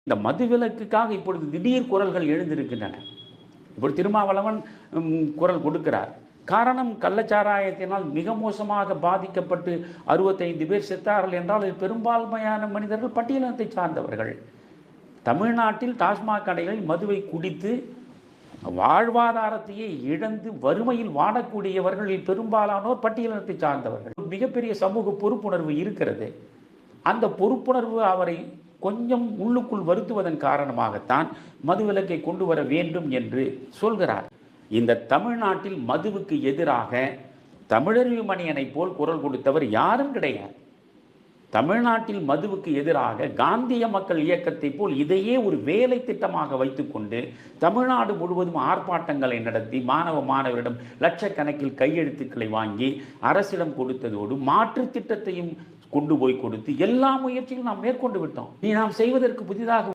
இந்த மதுவிலக்குக்காக இப்பொழுது திடீர் குரல்கள் எழுந்திருக்கின்றன. இப்பொழுது திருமாவளவன் குரல் கொடுக்கிறார். காரணம், கள்ளச்சாராயத்தினால் மிக மோசமாக பாதிக்கப்பட்டு 65 பேர் செத்தார்கள் என்றால் பெரும்பான்மையான மனிதர்கள் பட்டியலினத்தை சார்ந்தவர்கள். தமிழ்நாட்டில் டாஸ்மாக் கடைகளில் மதுவை குடித்து வாழ்வாதாரத்தையே இழந்து வறுமையில் வாடக்கூடியவர்களில் பெரும்பாலானோர் பட்டியலினத்தை சார்ந்தவர்கள். மிகப்பெரிய சமூக பொறுப்புணர்வு இருக்கிறது. அந்த பொறுப்புணர்வு அவரை கொஞ்சம் உள்ளுக்குள் வருத்துவதன் காரணமாகத்தான் மதுவிலக்கை கொண்டு வர வேண்டும் என்று சொல்கிறார். இந்த தமிழ்நாட்டில் மதுவுக்கு எதிராக தமிழறிவுமணியனை போல் குரல் கொடுத்தவர் யாரும் கிடையாது. தமிழ்நாட்டில் மதுவுக்கு எதிராக காந்திய மக்கள் இயக்கத்தை போல் இதையே ஒரு வேலை திட்டமாக வைத்துக்கொண்டு தமிழ்நாடு முழுவதும் ஆர்ப்பாட்டங்களை நடத்தி மாணவரிடம் லட்சக்கணக்கில் கையெழுத்துக்களை வாங்கி அரசிடம் கொடுத்ததோடு மாற்று திட்டத்தையும் கொண்டு போய் கொடுத்து எல்லா முயற்சியும் நாம் மேற்கொண்டு விட்டோம். நாம் செய்வதற்கு புதிதாக